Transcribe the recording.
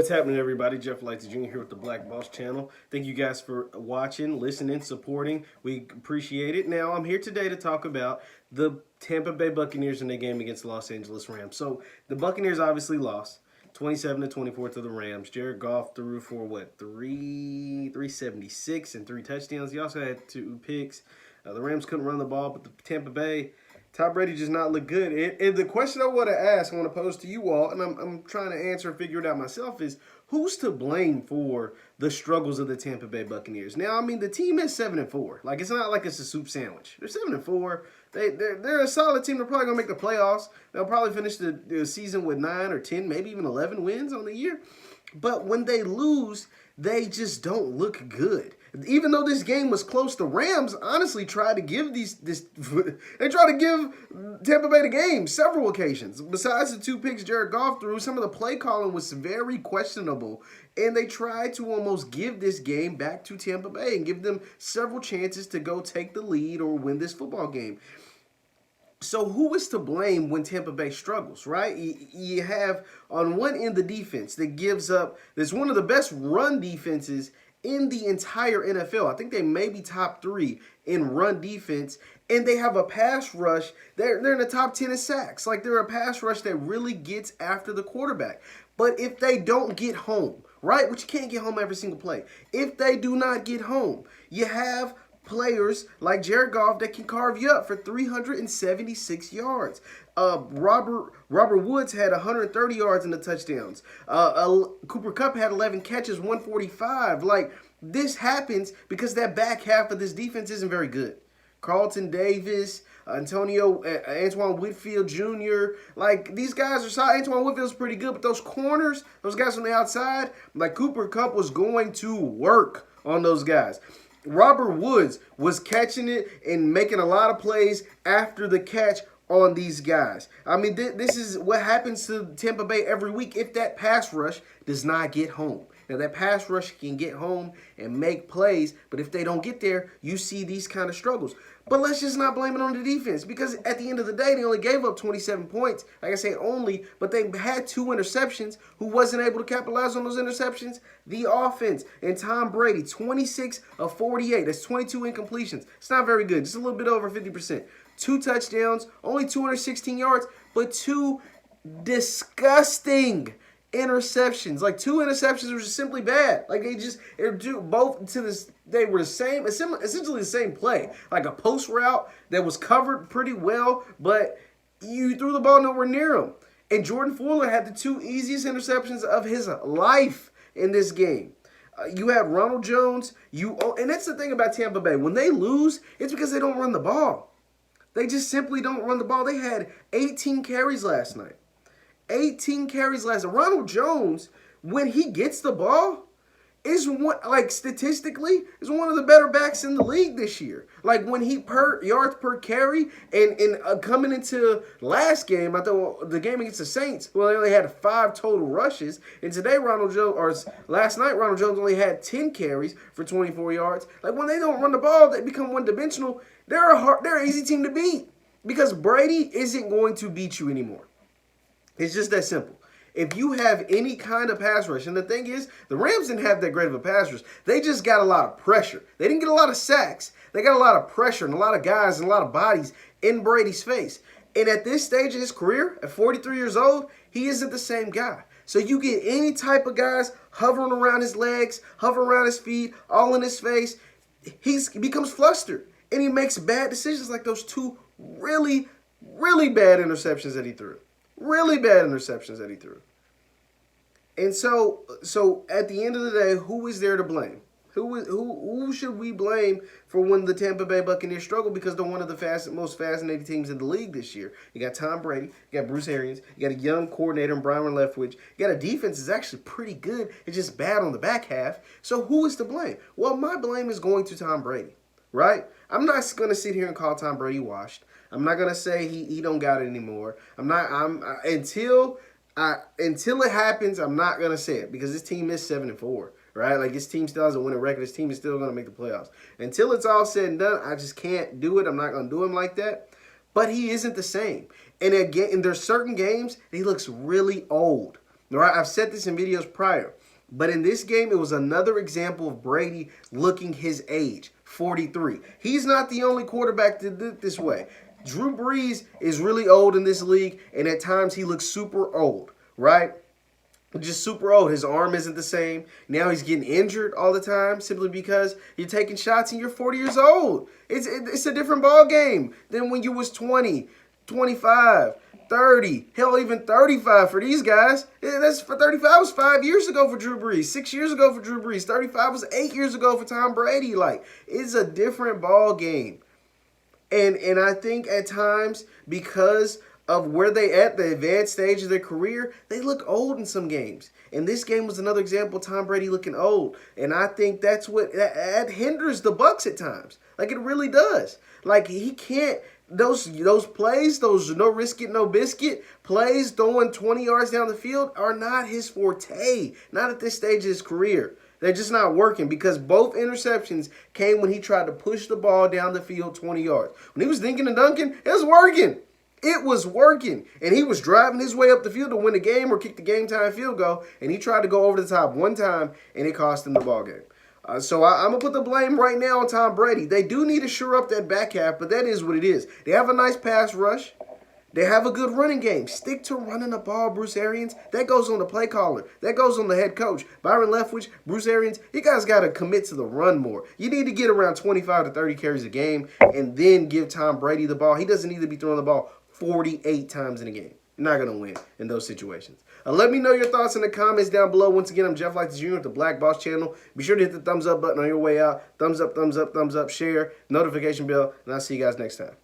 What's happening, everybody? Jeff Lightsy Jr. here with the Black Boss channel. Thank you guys for watching, listening, supporting. We appreciate it. Now, I'm here today to talk about the Tampa Bay Buccaneers and their game against the Los Angeles Rams. So, the Buccaneers obviously lost 27-24 to the Rams. Jared Goff threw for, 376 and 3 touchdowns. He also had 2 picks. The Rams couldn't run the ball, but the Tampa Bay, Tom Brady just not look good. And the question I want to ask, I want to pose to you all, and I'm trying to answer and figure it out myself, is who's to blame for the struggles of the Tampa Bay Buccaneers? Now, I mean, the team is 7-4. Like, it's not like it's a soup sandwich. They're 7-4. They're a solid team. They're probably going to make the playoffs. They'll probably finish the season with 9 or 10, maybe even 11 wins on the year. But when they lose, they just don't look good. Even though this game was close, the Rams honestly tried to give they tried to give Tampa Bay the game several occasions. Besides the 2 picks Jared Goff threw, some of the play calling was very questionable, and they tried to almost give this game back to Tampa Bay and give them several chances to go take the lead or win this football game. So who is to blame when Tampa Bay struggles, right? You have on one end the defense that gives up, that's one of the best run defenses in the entire NFL. I think they may be top 3 in run defense, and they have a pass rush. They're in the top 10 in sacks. Like, they're a pass rush that really gets after the quarterback. But if they don't get home, right, which you can't get home every single play, if they do not get home, you have players like Jared Goff that can carve you up for 376 yards. Robert Woods had 130 yards in the touchdowns. Cooper Kupp had 11 catches, 145. Like, this happens because that back half of this defense isn't very good. Carlton Davis, Antoine Whitfield Jr., like, these guys are solid. Antoine Whitfield's pretty good, but those corners, those guys on the outside, like, Cooper Kupp was going to work on those guys. Robert Woods was catching it and making a lot of plays after the catch on these guys. I mean, this is what happens to Tampa Bay every week if that pass rush does not get home. Now, that pass rush can get home and make plays, but if they don't get there, you see these kind of struggles. But let's just not blame it on the defense, because at the end of the day, they only gave up 27 points. Like I say, only, but they had 2 interceptions. Who wasn't able to capitalize on those interceptions? The offense. And Tom Brady, 26 of 48. That's 22 incompletions. It's not very good. Just a little bit over 50%. 2 touchdowns, only 216 yards, but 2 disgusting interceptions. Like, 2 interceptions were just simply bad. Like, they were the same, essentially the same play. Like a post route that was covered pretty well, but you threw the ball nowhere near him. And Jordan Fuller had the 2 easiest interceptions of his life in this game. You had Ronald Jones, and that's the thing about Tampa Bay. When they lose, it's because they don't run the ball. They just simply don't run the ball. They had 18 carries last night. 18 carries last night. Ronald Jones, when he gets the ball, is statistically, is one of the better backs in the league this year. Like, when he yards per carry, and coming into last game, I thought the game against the Saints, well, they only had 5 total rushes. And today, last night, Ronald Jones only had 10 carries for 24 yards. Like, when they don't run the ball, they become one-dimensional. They're an easy team to beat, because Brady isn't going to beat you anymore. It's just that simple. If you have any kind of pass rush, and the thing is, the Rams didn't have that great of a pass rush. They just got a lot of pressure. They didn't get a lot of sacks. They got a lot of pressure and a lot of guys and a lot of bodies in Brady's face. And at this stage of his career, at 43 years old, he isn't the same guy. So you get any type of guys hovering around his legs, hovering around his feet, all in his face, he becomes flustered. And he makes bad decisions, like those 2 really, really bad interceptions that he threw. Really bad interceptions that he threw. And so at the end of the day, who is there to blame? Who should we blame for when the Tampa Bay Buccaneers struggle? Because they're one of the most fascinating teams in the league this year. You got Tom Brady, you got Bruce Arians, you got a young coordinator in Brian Leftwich. You got a defense that's actually pretty good. It's just bad on the back half. So who is to blame? Well, my blame is going to Tom Brady, right? I'm not going to sit here and call Tom Brady washed. I'm not gonna say he don't got it anymore. Until it happens, I'm not gonna say it, because this team is 7-4, right? Like, this team still has a winning record. This team is still gonna make the playoffs. Until it's all said and done, I just can't do it. I'm not gonna do him like that. But he isn't the same. And again, there's certain games he looks really old. Right? I've said this in videos prior. But in this game, it was another example of Brady looking his age, 43. He's not the only quarterback that did it this way. Drew Brees is really old in this league, and at times he looks super old, right? Just super old. His arm isn't the same. Now he's getting injured all the time simply because you're taking shots and you're 40 years old. It's a different ball game than when you was 20, 25, 30, hell, even 35 for these guys. That's for 35 was 5 years ago for Drew Brees, 6 years ago for Drew Brees, 35 was 8 years ago for Tom Brady. Like, it's a different ball game. And I think at times, because of where they at, the advanced stage of their career, they look old in some games. And this game was another example of Tom Brady looking old. And I think that's what that hinders the Bucs at times. Like, it really does. Like, he can't. Those plays, those no risk it, no biscuit plays, throwing 20 yards down the field are not his forte. Not at this stage of his career. They're just not working because both interceptions came when he tried to push the ball down the field 20 yards. When he was thinking and dunking, it was working. It was working. And he was driving his way up the field to win the game or kick the game-time field goal, and he tried to go over the top one time, and it cost him the ball game. So I'm going to put the blame right now on Tom Brady. They do need to shore up that back half, but that is what it is. They have a nice pass rush. They have a good running game. Stick to running the ball, Bruce Arians. That goes on the play caller. That goes on the head coach. Byron Leftwich, Bruce Arians, you guys got to commit to the run more. You need to get around 25 to 30 carries a game and then give Tom Brady the ball. He doesn't need to be throwing the ball 48 times in a game. You're not going to win in those situations. Let me know your thoughts in the comments down below. Once again, I'm Jeff Lightsy Jr. with the Black Boss channel. Be sure to hit the thumbs up button on your way out. Thumbs up, thumbs up, thumbs up, share, notification bell, and I'll see you guys next time.